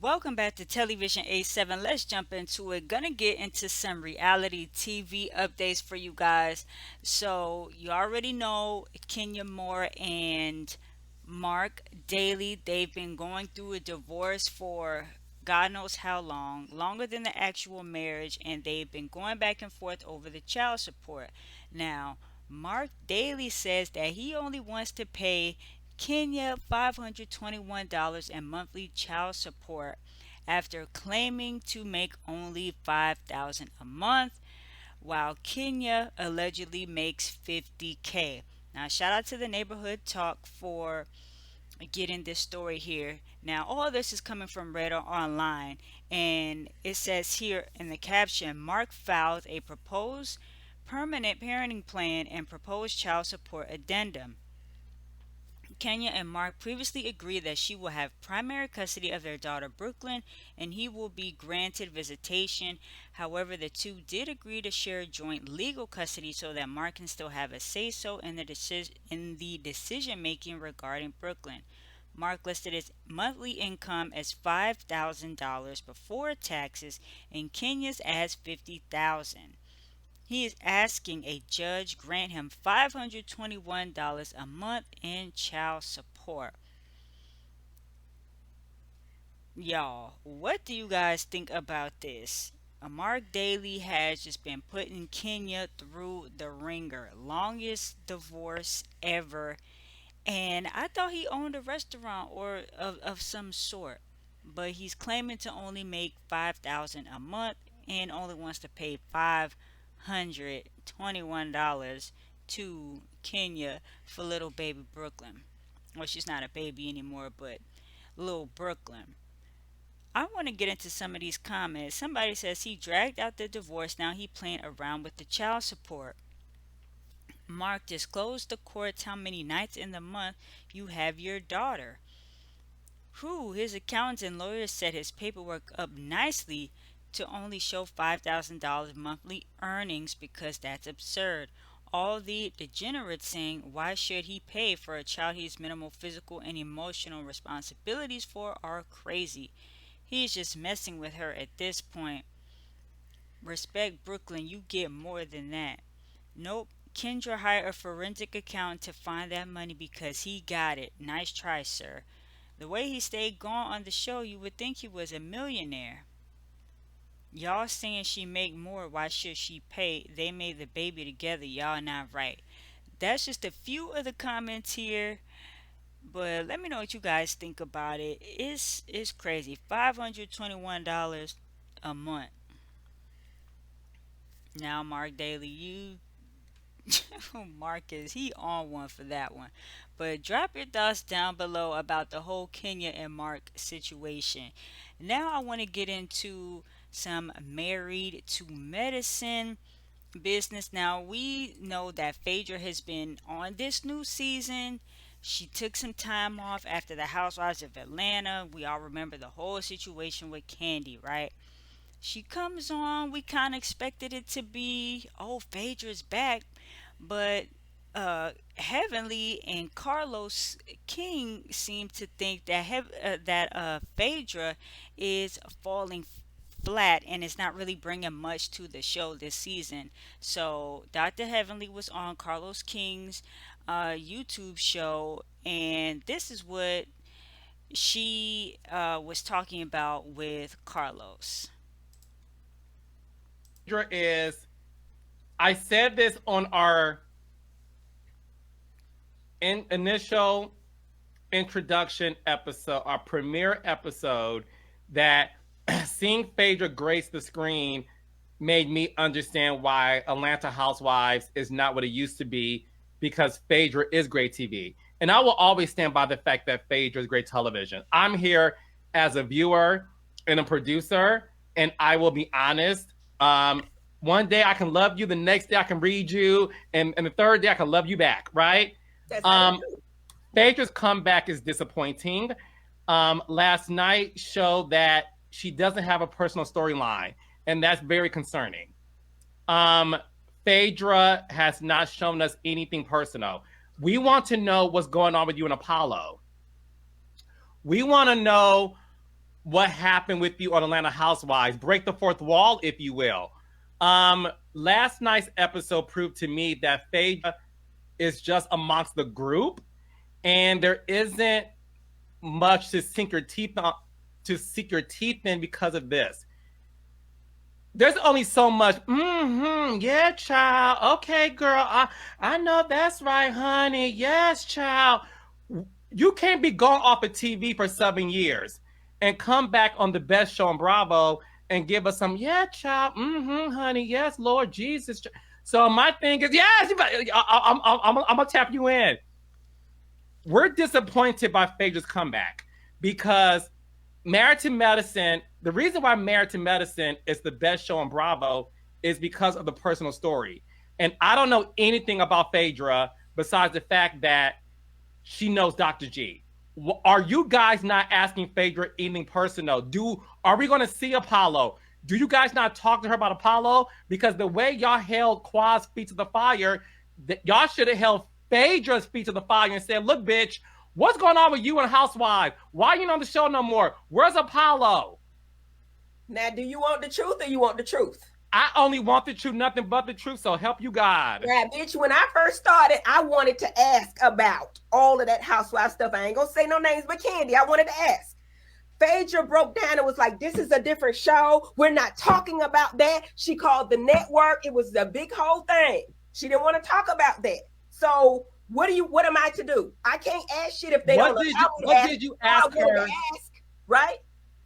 Welcome back to Television A7. Let's jump into it. Gonna get into some reality TV updates for you guys. So, you already know Kenya Moore and Mark Daly. They've been going through a divorce for God knows how long, longer than the actual marriage, and they've been going back and forth over the child support. Now, Mark Daly says that he only wants to pay Kenya $521 in monthly child support after claiming to make only 5,000 a month while Kenya allegedly makes 50K. Now, shout out to the neighborhood talk for getting this story here. Now, all this is coming from Reddit online, and it says here in the caption Mark filed a proposed permanent parenting plan and proposed child support addendum. Kenya and Mark previously agreed that she will have primary custody of their daughter Brooklyn and he will be granted visitation. However, the two did agree to share joint legal custody so that Mark can still have a say so in the decision making regarding Brooklyn. Mark listed his monthly income as $5,000 before taxes and Kenya's as 50,000. He is asking a judge grant him $521 a month in child support. Y'all, what do you guys think about this? Mark Daly has just been putting Kenya through the ringer. Longest divorce ever. And I thought he owned a restaurant or of some sort. But he's claiming to only make 5,000 a month and only wants to pay $521 to Kenya for little baby Brooklyn. Well, she's not a baby anymore, but little Brooklyn. I want to get into some of these comments. Somebody says he dragged out the divorce, now he playing around with the child support. Mark disclosed to courts how many nights in the month you have your daughter. Who his accountants and lawyers set his paperwork up nicely to only show $5,000 monthly earnings because that's absurd. All the degenerates saying why should he pay for a child he has minimal physical and emotional responsibilities for are crazy. He's just messing with her at this point. Respect Brooklyn, you get more than that. Nope. Kendra hired a forensic accountant to find that money because he got it. Nice try, sir. The way he stayed gone on the show, you would think he was a millionaire. Y'all saying she make more, why should she pay? They made the baby together, y'all not right. That's just a few of the comments here, but let me know what you guys think about it. It's crazy. $521 a month. Now Mark Daly, you Marcus, he on one for that one. But drop your thoughts down below about the whole Kenya and Mark situation. Now I want to get into some married to medicine business. Now we know that Phaedra has been on this new season. She took some time off after the Housewives of Atlanta. We all remember the whole situation with Candy, right? She comes on. We kind of expected it to be, oh, Phaedra's back, but Heavenly and Carlos King seem to think that Phaedra is falling flat and is not really bringing much to the show this season. So Dr. Heavenly was on Carlos King's YouTube show, and this is what she was talking about with Carlos. Is I said this on our initial introduction episode, our premiere episode, that seeing Phaedra grace the screen made me understand why Atlanta Housewives is not what it used to be because Phaedra is great TV. And I will always stand by the fact that Phaedra is great television. I'm here as a viewer and a producer, and I will be honest. One day I can love you, the next day I can read you, and the third day I can love you back, right? That's how you Um, do. Phaedra's comeback is disappointing. Last night showed that she doesn't have a personal storyline, and that's very concerning. Um, Phaedra has not shown us anything personal. We want to know what's going on with you and Apollo. We want to know what happened with you on Atlanta Housewives. Break the fourth wall, if you will. Last night's episode proved to me that Phaedra is just amongst the group, and there isn't much to sink your teeth on, to sink your teeth in because of this. There's only so much. Yeah, child. Okay, girl. I know that's right, honey. Yes, child. You can't be gone off of TV for 7 years and come back on the best show on Bravo and give us some. Yeah, child. Honey. Yes, Lord Jesus. So my thing is, yes, I'm gonna tap you in. We're disappointed by Phaedra's comeback because Married to Medicine, the reason why Married to Medicine is the best show on Bravo is because of the personal story. And I don't know anything about Phaedra besides the fact that she knows Dr. G. Are you guys not asking Phaedra anything personal? Are we going to see Apollo? Do you guys not talk to her about Apollo? Because the way y'all held Quad's feet to the fire, y'all should have held Phaedra's feet to the fire and said, "Look, bitch, what's going on with you and Housewives? Why are you not on the show no more? Where's Apollo?" Now, do you want the truth or you want the truth? I only want the truth, nothing but the truth. So help you God. Yeah, bitch, when I first started, I wanted to ask about all of that housewife stuff. I ain't gonna say no names, but Candy, I wanted to ask. Phaedra broke down and was like, this is a different show. We're not talking about that. She called the network. It was a big whole thing. She didn't want to talk about that. So what am I to do? I can't ask shit if they What don't did allow you me to what ask. did you I ask wanted to her? ask, right?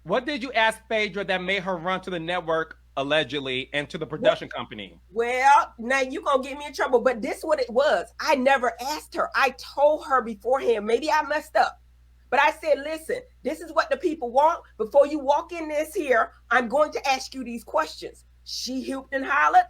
What did you ask Phaedra that made her run to the network allegedly and to the production company? Well, now you gonna get me in trouble, but this what it was. I never asked her. I told her beforehand. Maybe I messed up. But I said, listen, this is what the people want. Before you walk in this here, I'm going to ask you these questions. She hooped and hollered.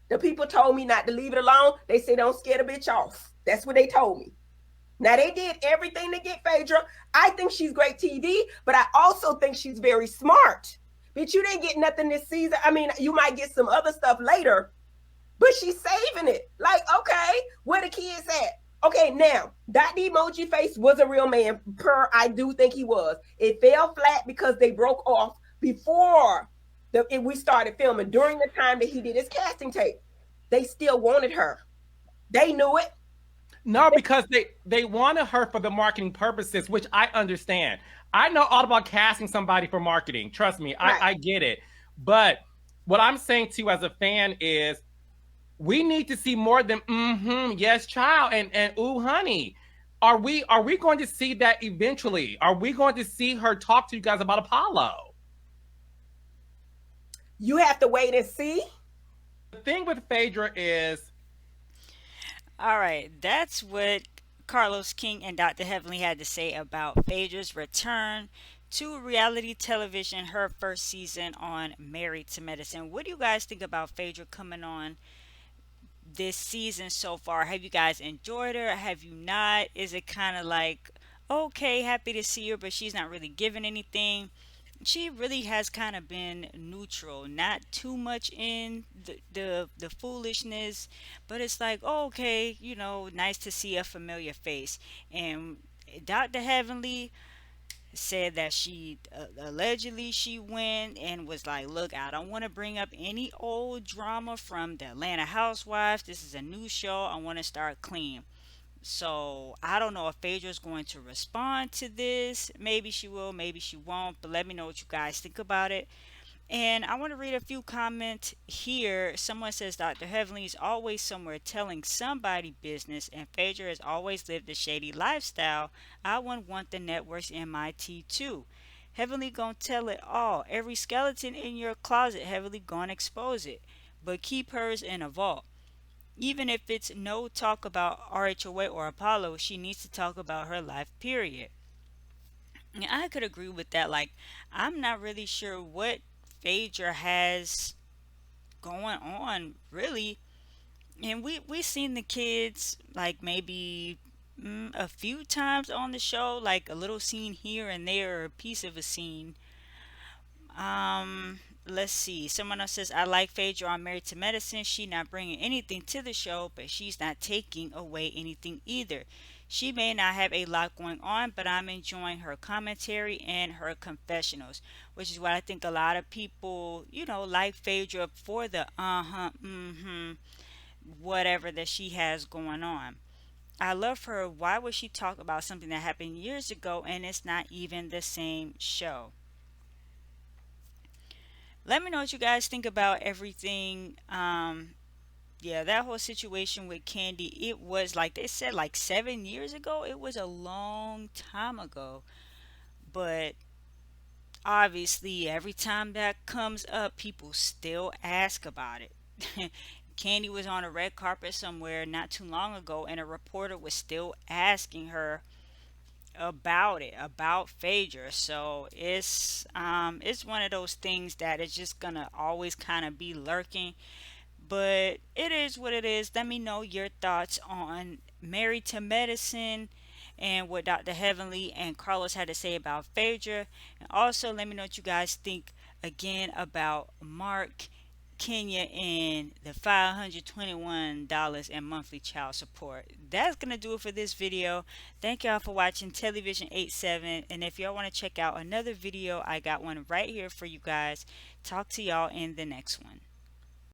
The people told me not to leave it alone. They say don't scare the bitch off. That's what they told me. Now they did everything to get Phaedra. I think she's great TV, but I also think she's very smart. Bitch, you didn't get nothing this season. I mean, you might get some other stuff later, but she's saving it. Like, okay, where the kids at? Okay, now that emoji face was a real man. I do think he was. It fell flat because they broke off before we started filming. During the time that he did his casting tape, they still wanted her. They knew it. No, because they wanted her for the marketing purposes, which I understand. I know all about casting somebody for marketing. Trust me, Right. I get it. But what I'm saying to you as a fan is we need to see more than yes, child, and ooh, honey. Are we going to see that eventually? Are we going to see her talk to you guys about Apollo? You have to wait and see. The thing with Phaedra is All right, that's what Carlos King and Dr. Heavenly had to say about Phaedra's return to reality television, her first season on Married to Medicine. What do you guys think about Phaedra coming on this season so far? Have you guys enjoyed her? Have you not? Is it kind of like, okay, happy to see her, but she's not really giving anything? She really has kind of been neutral, not too much in the foolishness, but it's like, oh, okay, nice to see a familiar face. And Dr. Heavenly said that she allegedly she went and was like, look, I don't want to bring up any old drama from the Atlanta Housewives. This is a new show. I want to start clean. So I don't know if Phaedra's going to respond to this. Maybe she will, maybe she won't. But let me know what you guys think about it. And I want to read a few comments here. Someone says Dr. Heavenly is always somewhere telling somebody business, and Phaedra has always lived a shady lifestyle. I wouldn't want the network's MIT too. Heavenly gonna tell it all. Every skeleton in your closet, Heavenly gonna expose it. But keep hers in a vault. Even if it's no talk about RHOA or Apollo, she needs to talk about her life, period. And I could agree with that. Like, I'm not really sure what Phaedra has going on, really. And we seen the kids, like, maybe a few times on the show, like a little scene here and there, or a piece of a scene. Let's see. Someone else says, I like Phaedra on Married to Medicine. She not bringing anything to the show, but she's not taking away anything either. She may not have a lot going on, but I'm enjoying her commentary and her confessionals, which is what I think a lot of people, like Phaedra for the whatever that she has going on. I love her. Why would she talk about something that happened years ago and it's not even the same show? Let me know what you guys think about everything. Yeah, that whole situation with Candy, it was like they said, like 7 years ago. It was a long time ago. But obviously, every time that comes up, people still ask about it. Candy was on a red carpet somewhere not too long ago, and a reporter was still asking her about it, about Phaedra. So it's one of those things that is just gonna always kind of be lurking, but it is what it is. Let me know your thoughts on Married to Medicine and what Dr. Heavenly and Carlos had to say about Phaedra. And also let me know what you guys think again about Mark, Kenya, and the $521 in monthly child support. That's gonna do it for this video. Thank y'all for watching Television 87. And if y'all want to check out another video, I got one right here for you guys. Talk to y'all in the next one.